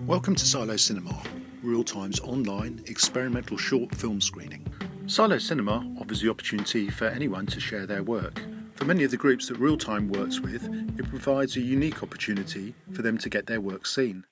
Welcome to Silo Cinema, Real-Time's online experimental short film screening. Silo Cinema offers the opportunity for anyone to share their work. For many of the groups that Real-Time works with, it provides a unique opportunity for them to get their work seen.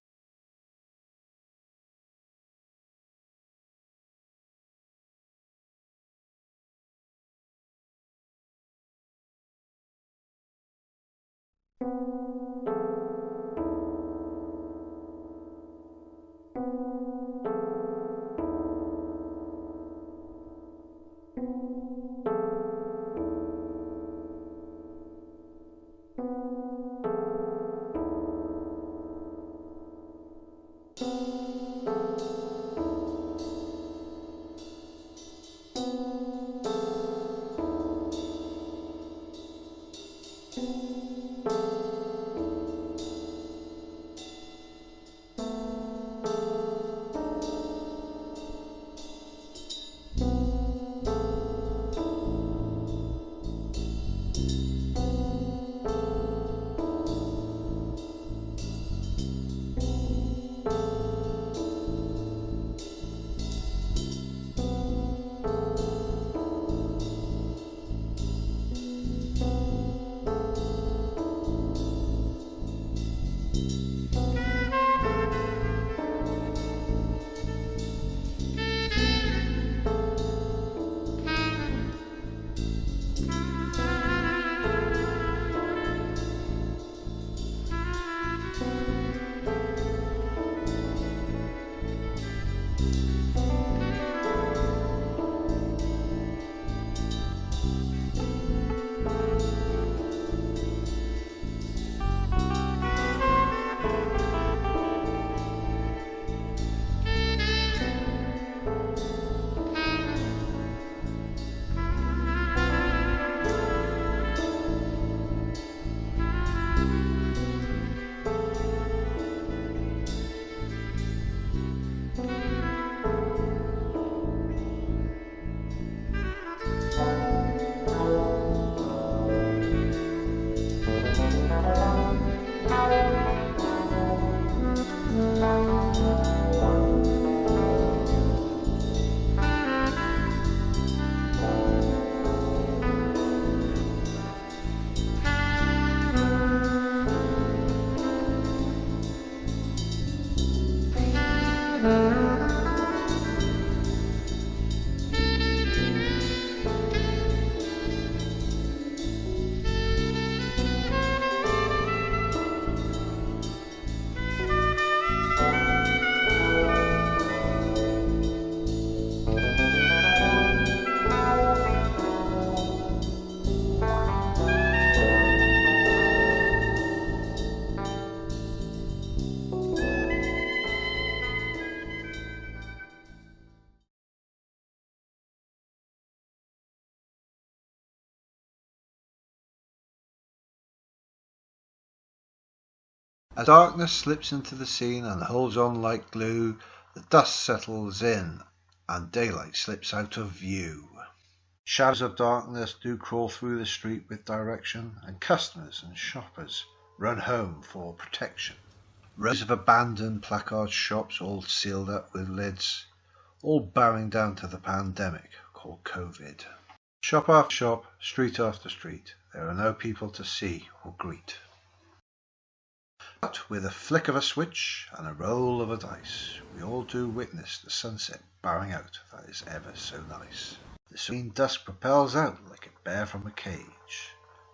As darkness slips into the scene and holds on like glue, the dust settles in and daylight slips out of view. Shadows of darkness do crawl through the street with direction, and customers and shoppers run home for protection. Rows of abandoned placard shops all sealed up with lids, all bowing down to the pandemic called COVID. Shop after shop, street after street, there are no people to see or greet. But with a flick of a switch and a roll of a dice, we all do witness the sunset bowing out that is ever so nice. The serene dusk propels out like a bear from a cage.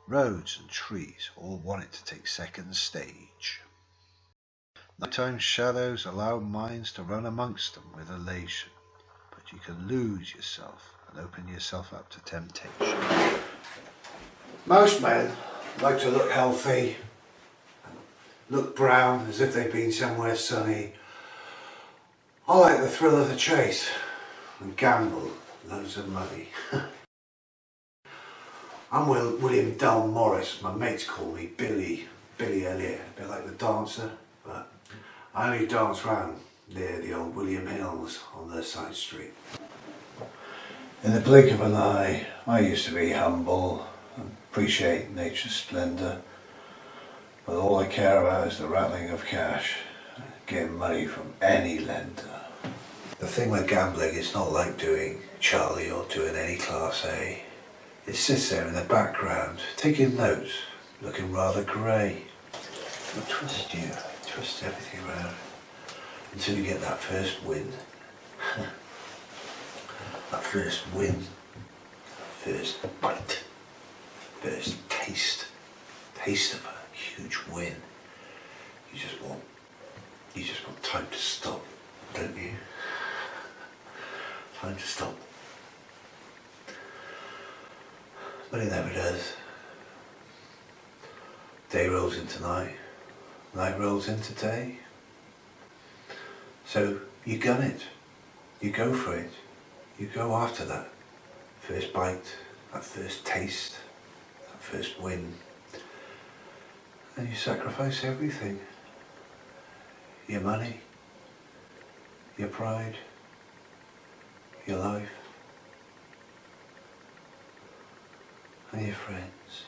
Roads and trees all want it to take second stage. Nighttime shadows allow minds to run amongst them with elation, but you can lose yourself and open yourself up to temptation. Most men like to look healthy, look brown as if they've been somewhere sunny. I like the thrill of the chase and gamble loads of money. I'm William Dull Morris. My mates call me Billy Elliot, a bit like the dancer, but I only dance round near the old William Hills on their side street. In the blink of an eye, I used to be humble and appreciate nature's splendour, but all I care about is the rattling of cash. get money from any lender. The thing with gambling, it's not like doing Charlie or doing any Class A. It sits there in the background, taking notes, looking rather grey. It'll twist you, twist everything around, until you get that first win. That first win, first bite, first taste of a huge win. You just want time to stop, don't you? Time to stop. But it never does. Day rolls into night, night rolls into day. So you gun it, you go for it, you go after that first bite, that first taste, that first win, and you sacrifice everything. Your money, your pride, your life, and your friends.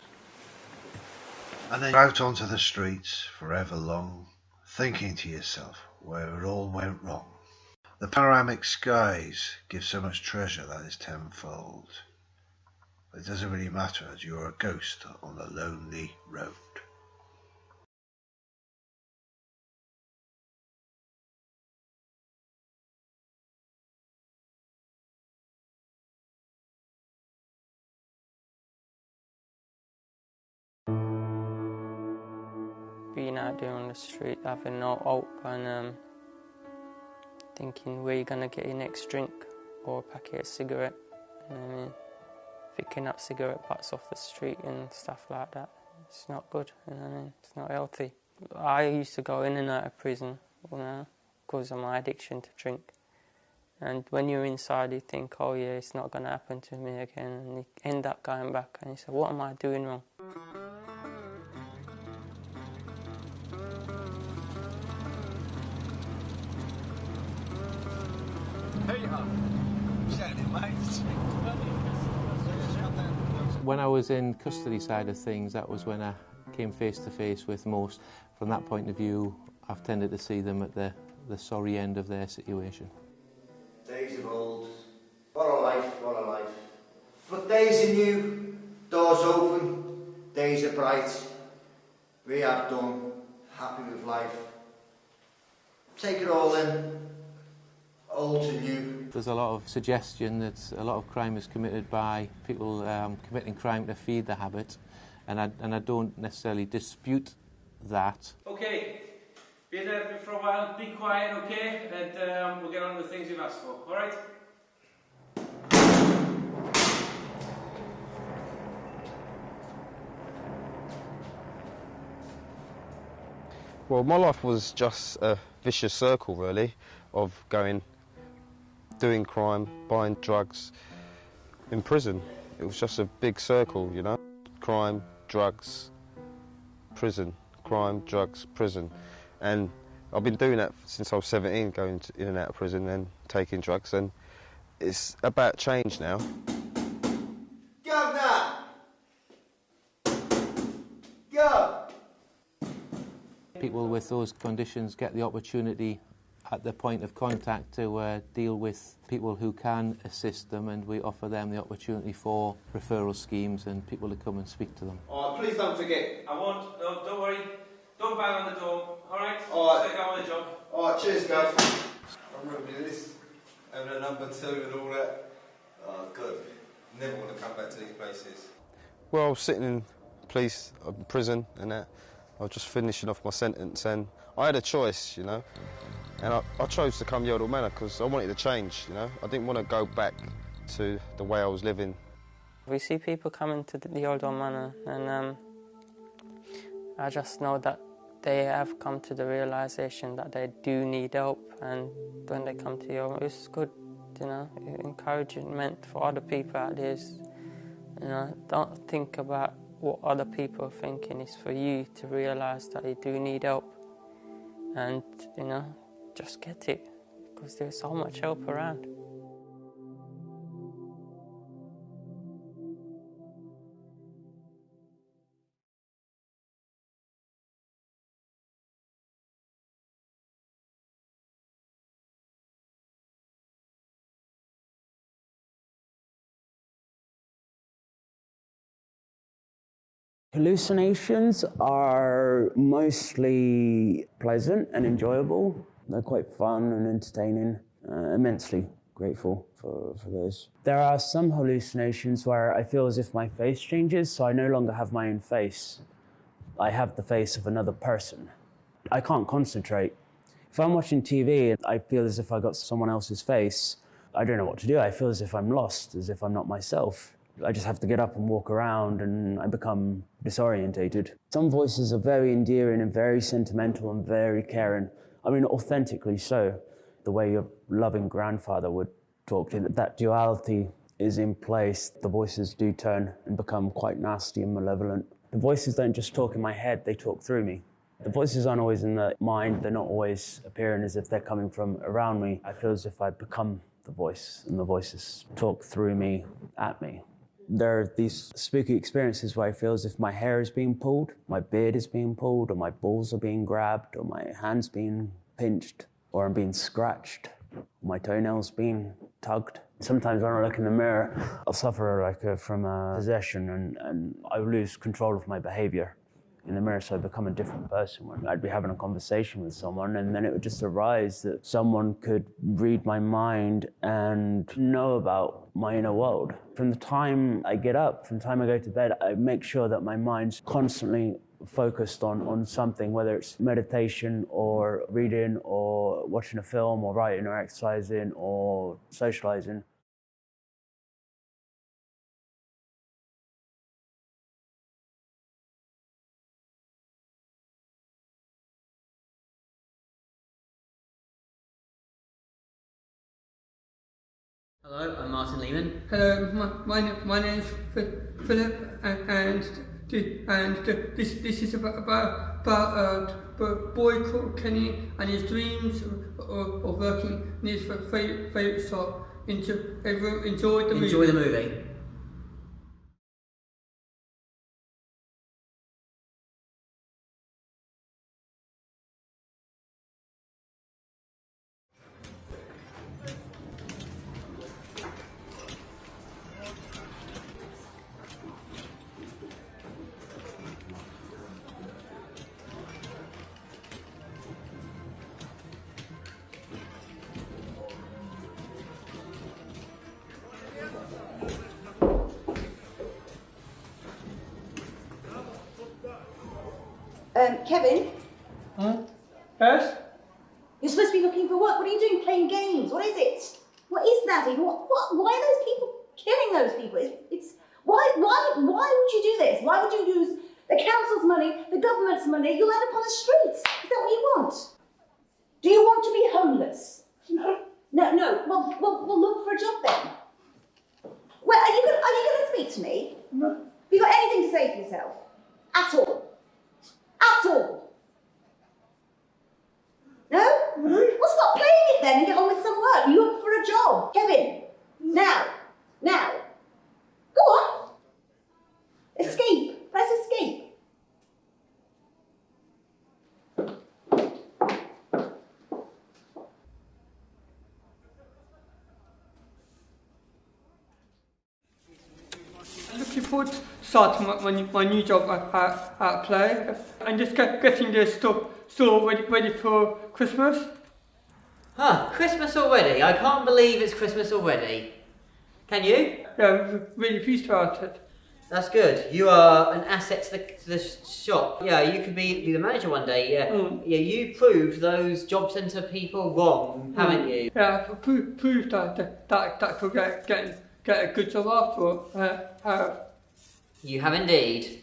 And then you're out onto the streets forever long, thinking to yourself where it all went wrong. The panoramic skies give so much treasure that is tenfold. But it doesn't really matter as you're a ghost on a lonely road. Being out there on the street, having no hope and thinking where you're gonna get your next drink or a packet of cigarette, you know what I mean? Picking up cigarette butts off the street and stuff like that. It's not good, you know what I mean? It's not healthy. I used to go in and out of prison, you know, because of my addiction to drink. And when you're inside, you think, oh yeah, it's not gonna happen to me again, and you end up going back and you say, what am I doing wrong? When I was in custody side of things, that was when I came face to face with most. From that point of view, I've tended to see them at the sorry end of their situation. Days of old, what a life, what a life. But days are new, doors open, days are bright. Rehab done, happy with life. Take it all in, old to new. There's a lot of suggestion that a lot of crime is committed by people committing crime to feed the habit, and I don't necessarily dispute that. Okay, been there for a while, be quiet, okay, and we'll get on with the things you've asked for, alright? Well, my life was just a vicious circle, really, of doing crime, buying drugs, in prison. It was just a big circle, you know. Crime, drugs, prison. Crime, drugs, prison. And I've been doing that since I was 17, going in and out of prison and taking drugs, and it's about change now. Governor! Go! People with those conditions get the opportunity at the point of contact to deal with people who can assist them, and we offer them the opportunity for referral schemes and people to come and speak to them. Oh, please don't forget. Don't worry, don't bang on the door, alright? Alright. Stay on the job. Alright, cheers, Gov. I remember this, having a number 2 and all that. Oh, good. Never want to come back to these places. Well, I was sitting in prison and that. I was just finishing off my sentence, and I had a choice, you know. And I chose to come Yodel Manor because I wanted to change, you know. I didn't want to go back to the way I was living. We see people coming to the old manor, and I just know that they have come to the realisation that they do need help, and when they come to you, it's good, you know, encouragement for other people out there. You know, don't think about what other people are thinking. It's for you to realise that you do need help, and, you know, just get it, because there's so much help around. Hallucinations are mostly pleasant and enjoyable. They're quite fun and entertaining. Immensely grateful for those. There are some hallucinations where I feel as if my face changes, so I no longer have my own face. I have the face of another person. I can't concentrate. If I'm watching TV and I feel as if I got someone else's face, I don't know what to do. I feel as if I'm lost, as if I'm not myself. I just have to get up and walk around and I become disorientated. Some voices are very endearing and very sentimental and very caring. I mean, authentically so. The way your loving grandfather would talk to you, that duality is in place. The voices do turn and become quite nasty and malevolent. The voices don't just talk in my head, they talk through me. The voices aren't always in the mind, they're not always appearing as if they're coming from around me. I feel as if I become the voice and the voices talk through me, at me. There are these spooky experiences where I feel as if my hair is being pulled, my beard is being pulled, or my balls are being grabbed, or my hands being pinched, or I'm being scratched, my toenails being tugged. Sometimes when I look in the mirror, I'll suffer from a possession and I lose control of my behavior in the mirror, so I become a different person. When I'd be having a conversation with someone and then it would just arise that someone could read my mind and know about my inner world. From the time I get up, from the time I go to bed, I make sure that my mind's constantly focused on something, whether it's meditation or reading or watching a film or writing or exercising or socializing. Hello, I'm Martin Lehman. Hello, my name's Philip, and this is about a boy called Kenny and his dreams of working in his favourite shop. Enjoy the movie. Enjoy the movie. Kevin? Yes? You're supposed to be looking for work. What are you doing playing games? What is it? What is that even? Why are those people killing those people? Why would you do this? Why would you use the council's money, the government's money? You'll end up on the streets. Is that what you want? Do you want to be homeless? No. No. Well, look for a job then. Well, are you going to speak to me? No. Have you got anything to say for yourself? At all? At all? No? Well, stop playing it then and get on with some work. Look for a job. Kevin, now. Go on. Escape. Press escape. I'm looking forward to starting my new job at Play and just getting the store ready for Christmas. Huh, Christmas already? I can't believe it's Christmas already. Can you? Yeah, I'm really pleased about it. That's good. You are an asset to the shop. Yeah, you could be the manager one day. Yeah, yeah. You proved those job centre people wrong, haven't you? Yeah, I've proved that I could get a good job after. You have indeed.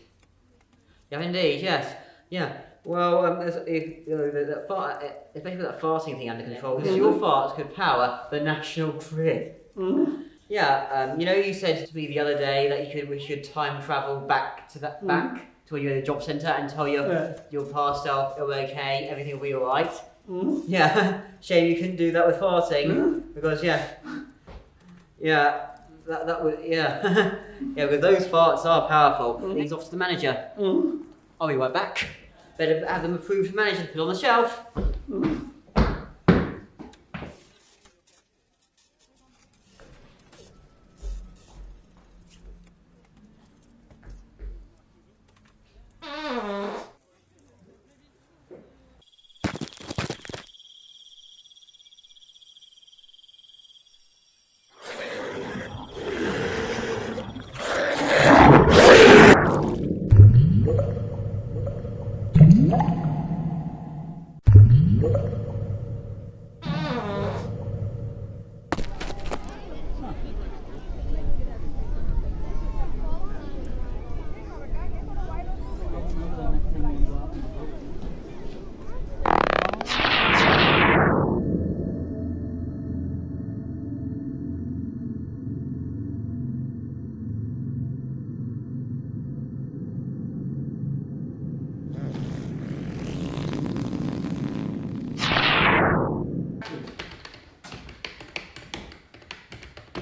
You have indeed. Yes. Yeah. Well, especially with that farting thing under control, because your farts could power the national grid. Yeah, you said to me the other day that we should time travel back to when you're in the job centre and tell your past self it'll be okay, everything will be alright. Yeah, shame you couldn't do that with farting, because that would because those farts are powerful. These off to the manager. I'll be right back. Better have them approved for manager to put on the shelf.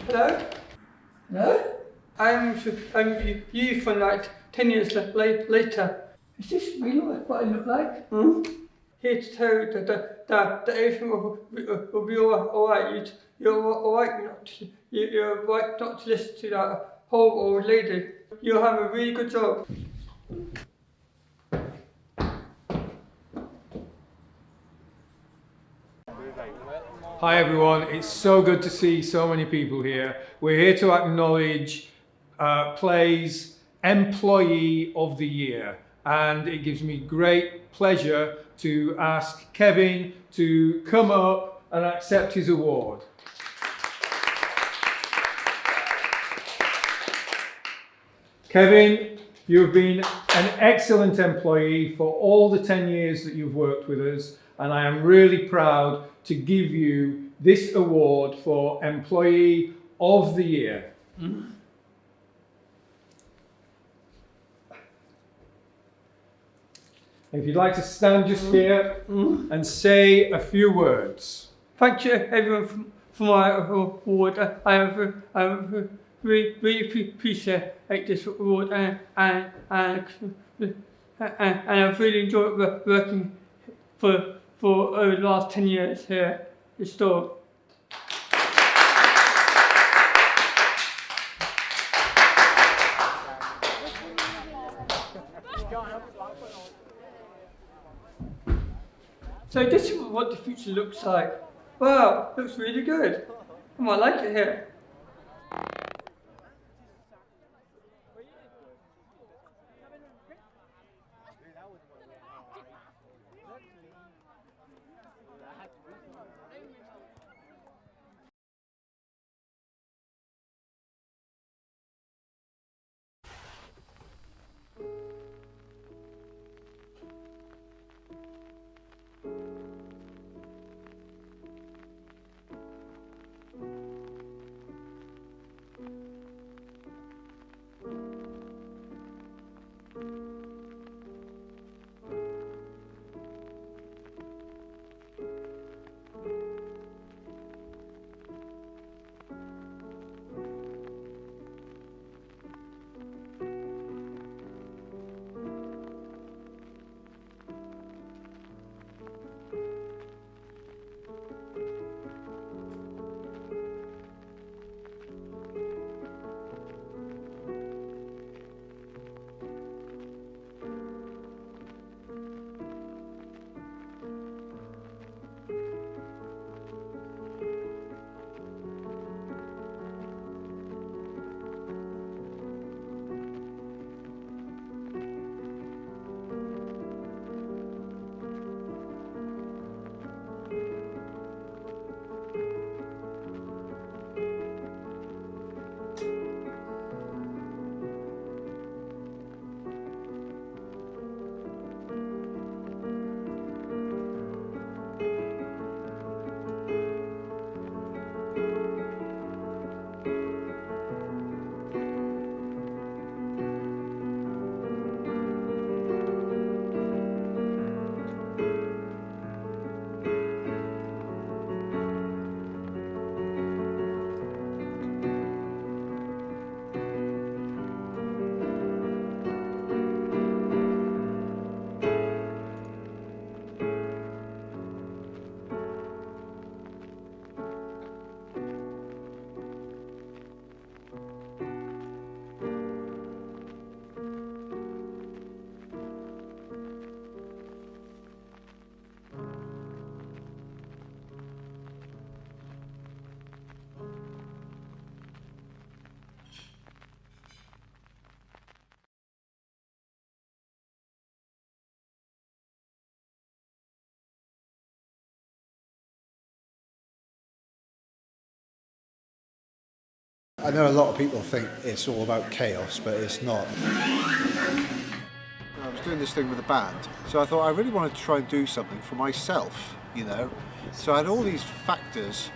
Hello? Hello? I'm you from like 10 years later. Is this really what I look like? Here to tell you that everything will be alright. You're alright you're right not to listen to that whole old lady. You'll have a really good job. Hi everyone, it's so good to see so many people here. We're here to acknowledge Play's Employee of the Year, and it gives me great pleasure to ask Kevin to come up and accept his award. Kevin, you've been an excellent employee for all the 10 years that you've worked with us, and I am really proud to give you this award for Employee of the Year. If you'd like to stand just here and say a few words. Thank you everyone for my award. I really appreciate this award, and I've really enjoyed working for over the last 10 years here at the store. So this is what the future looks like. Wow, looks really good. I might like it here. I know a lot of people think it's all about chaos, but it's not. I was doing this thing with a band, so I thought I really wanted to try and do something for myself, you know. So I had all these factors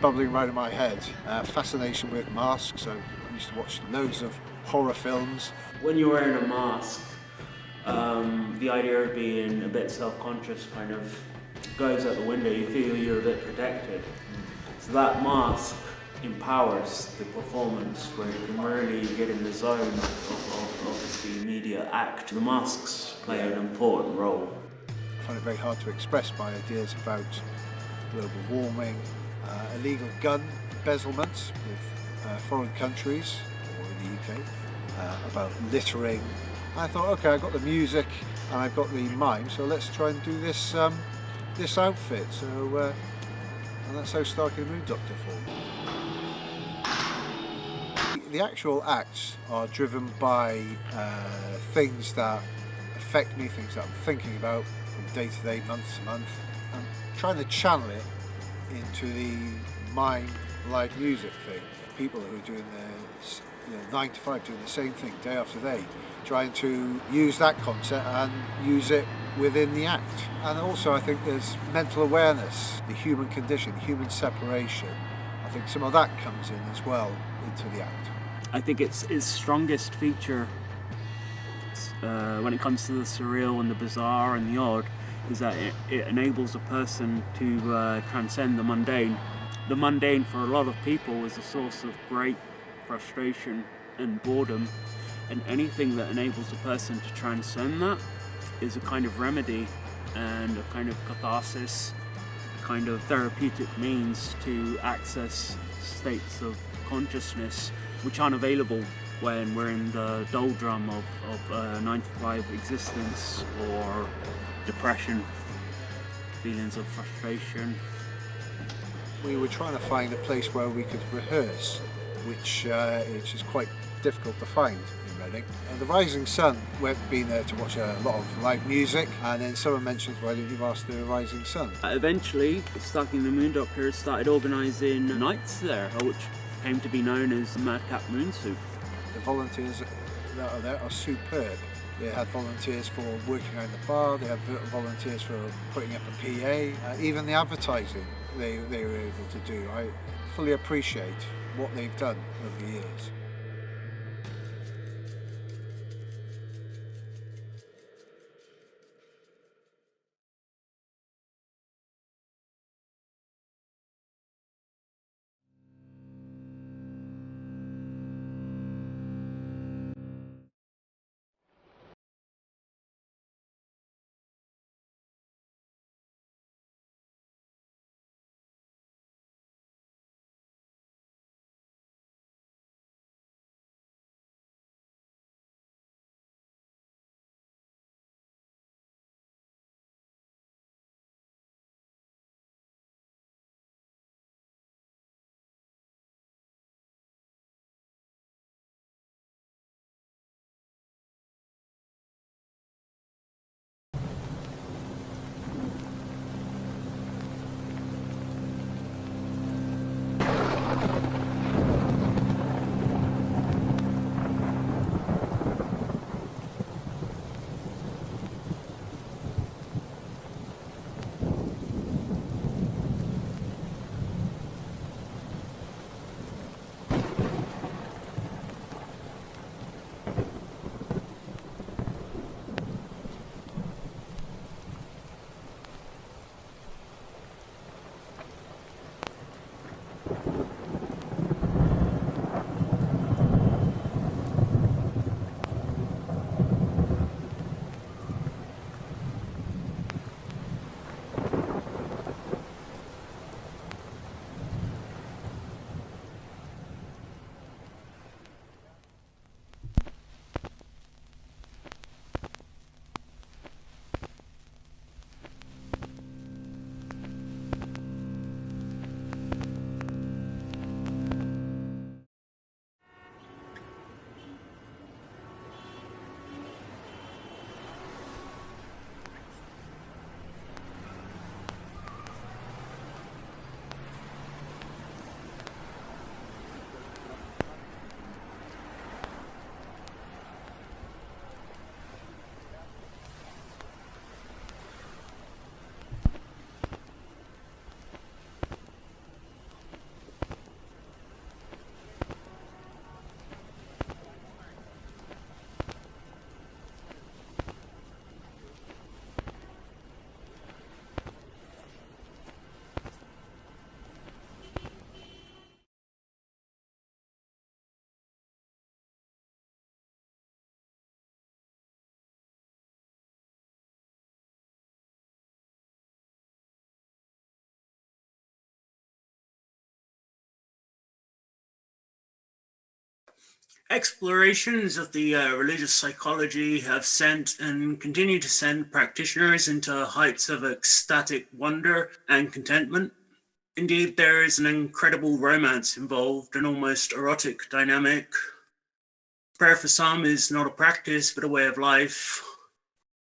bubbling around in my head. Fascination with masks, so I used to watch loads of horror films. When you're wearing a mask, the idea of being a bit self-conscious kind of goes out the window. You feel you're a bit protected. So that mask empowers the performance, where you can really get in the zone of the immediate act. The masks play an important role. I find it very hard to express my ideas about global warming, illegal gun embezzlements with foreign countries, or in the UK, about littering. I thought, okay, I've got the music and I've got the mime, so let's try and do this this outfit. So, and that's how Starkey the Moondoctor formed. The actual acts are driven by things that affect me, things that I'm thinking about from day to day, month to month. I'm trying to channel it into the mime live music thing. People who are doing their 9 to 5, doing the same thing day after day, trying to use that concept and use it within the act. And also I think there's mental awareness, the human condition, human separation. I think some of that comes in as well into the act. I think its strongest feature when it comes to the surreal and the bizarre and the odd is that it enables a person to transcend the mundane. The mundane for a lot of people is a source of great frustration and boredom, and anything that enables a person to transcend that is a kind of remedy and a kind of catharsis, a kind of therapeutic means to access states of consciousness which aren't available when we're in the doldrum of 9 to 5 existence, or depression, feelings of frustration. We were trying to find a place where we could rehearse, which is quite difficult to find in Reading. The Rising Sun, we've been there to watch a lot of live music, and then someone mentioned, why don't you ask the Rising Sun? Eventually, Starkey the Moondoctor started organising nights there, which came to be known as Madcap Moonsoup. The volunteers that are there are superb. They had volunteers for working around the bar, they had volunteers for putting up a PA, even the advertising they were able to do. I fully appreciate what they've done over the years. Explorations of the religious psychology have sent and continue to send practitioners into heights of ecstatic wonder and contentment. Indeed, there is an incredible romance involved, an almost erotic dynamic. Prayer for some is not a practice, but a way of life.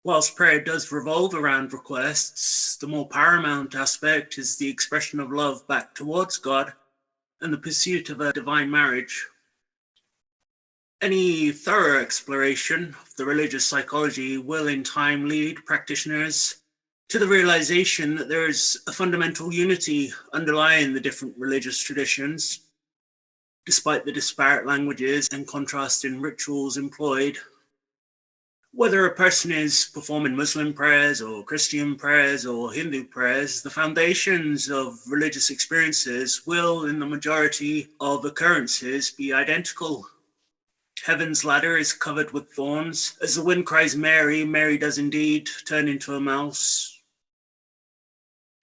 Whilst prayer does revolve around requests, the more paramount aspect is the expression of love back towards God and the pursuit of a divine marriage. Any thorough exploration of the religious psychology will in time lead practitioners to the realization that there is a fundamental unity underlying the different religious traditions, despite the disparate languages and contrasting rituals employed. Whether a person is performing Muslim prayers or Christian prayers or Hindu prayers, the foundations of religious experiences will, in the majority of occurrences, be identical. Heaven's ladder is covered with thorns. As the wind cries Mary, Mary does indeed turn into a mouse.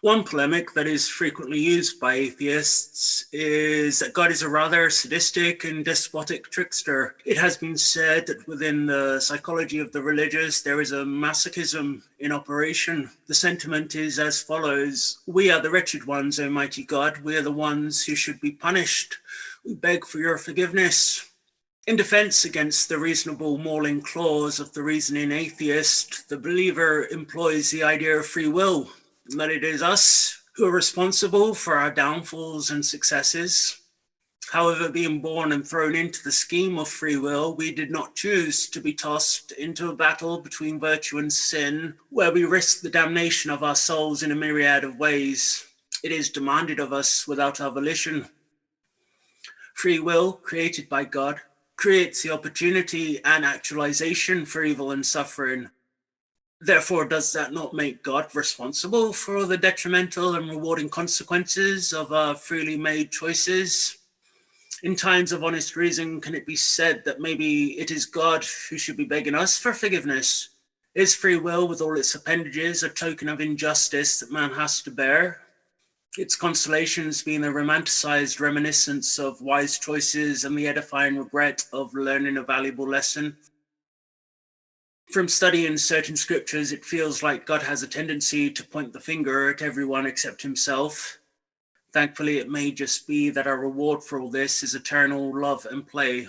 One polemic that is frequently used by atheists is that God is a rather sadistic and despotic trickster. It has been said that within the psychology of the religious, there is a masochism in operation. The sentiment is as follows: we are the wretched ones, O mighty God. We are the ones who should be punished. We beg for your forgiveness. In defense against the reasonable mauling clause of the reasoning atheist, the believer employs the idea of free will, that it is us who are responsible for our downfalls and successes. However, being born and thrown into the scheme of free will, we did not choose to be tossed into a battle between virtue and sin, where we risk the damnation of our souls in a myriad of ways. It is demanded of us without our volition. Free will, created by God, creates the opportunity and actualization for evil and suffering. Therefore, does that not make God responsible for the detrimental and rewarding consequences of our freely made choices? In times of honest reason, can it be said that maybe it is God who should be begging us for forgiveness? Is free will, with all its appendages, a token of injustice that man has to bear? Its consolations being a romanticized reminiscence of wise choices and the edifying regret of learning a valuable lesson. From studying certain scriptures, it feels like God has a tendency to point the finger at everyone except himself. Thankfully, it may just be that our reward for all this is eternal love and play.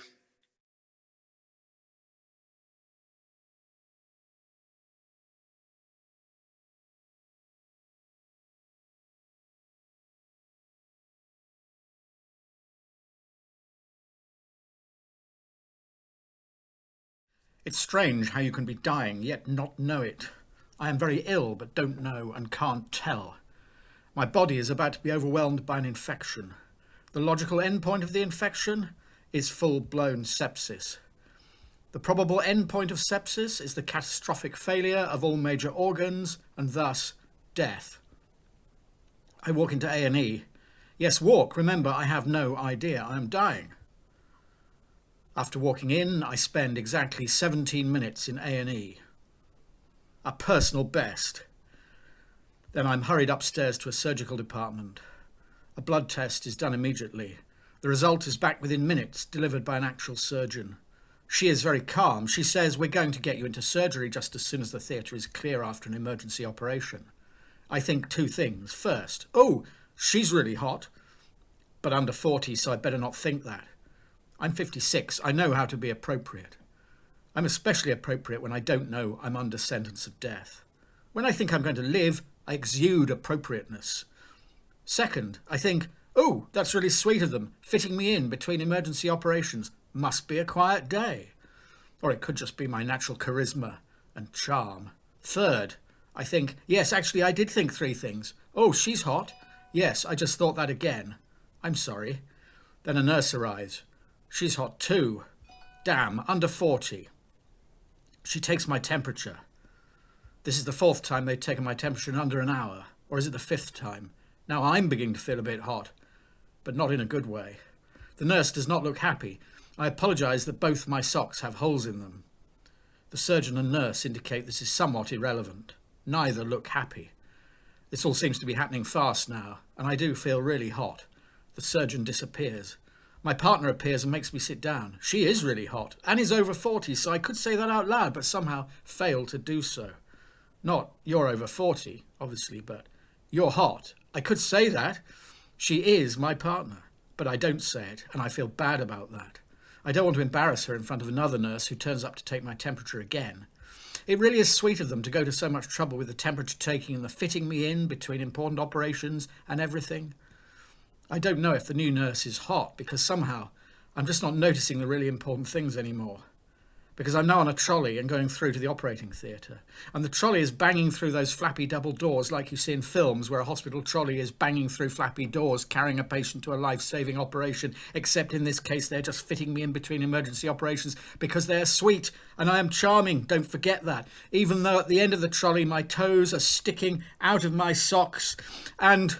It's strange how you can be dying yet not know it. I am very ill but don't know and can't tell. My body is about to be overwhelmed by an infection. The logical endpoint of the infection is full-blown sepsis. The probable endpoint of sepsis is the catastrophic failure of all major organs and thus death. I walk into A&E. Yes, walk. Remember, I have no idea I am dying. After walking in, I spend exactly 17 minutes in A&E. A personal best. Then I'm hurried upstairs to a surgical department. A blood test is done immediately. The result is back within minutes, delivered by an actual surgeon. She is very calm. She says, we're going to get you into surgery just as soon as the theatre is clear after an emergency operation. I think two things. First, oh, she's really hot, but under 40, so I better not think that. I'm 56. I know how to be appropriate. I'm especially appropriate when I don't know I'm under sentence of death. When I think I'm going to live, I exude appropriateness. Second, I think, oh, that's really sweet of them, fitting me in between emergency operations. Must be a quiet day. Or it could just be my natural charisma and charm. Third, I think, yes, actually I did think three things. Oh, she's hot. Yes, I just thought that again. I'm sorry. Then a nurse arrives. She's hot too. Damn, under 40. She takes my temperature. This is the fourth time they've taken my temperature in under an hour. Or is it the fifth time? Now I'm beginning to feel a bit hot, but not in a good way. The nurse does not look happy. I apologise that both my socks have holes in them. The surgeon and nurse indicate this is somewhat irrelevant. Neither look happy. This all seems to be happening fast now, and I do feel really hot. The surgeon disappears. My partner appears and makes me sit down. She is really hot and is over 40, so I could say that out loud, but somehow fail to do so. Not, you're over 40, obviously, but you're hot. I could say that. She is my partner, but I don't say it, and I feel bad about that. I don't want to embarrass her in front of another nurse who turns up to take my temperature again. It really is sweet of them to go to so much trouble with the temperature taking and the fitting me in between important operations and everything. I don't know if the new nurse is hot, because somehow I'm just not noticing the really important things anymore. Because I'm now on a trolley and going through to the operating theatre. And the trolley is banging through those flappy double doors like you see in films where a hospital trolley is banging through flappy doors carrying a patient to a life-saving operation, except in this case they're just fitting me in between emergency operations because they're sweet and I am charming, don't forget that. Even though at the end of the trolley my toes are sticking out of my socks and...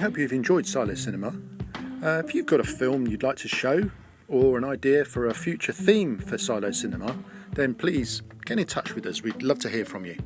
hope you've enjoyed Silo Cinema. If you've got a film you'd like to show or an idea for a future theme for Silo Cinema, then please get in touch with us. We'd love to hear from you.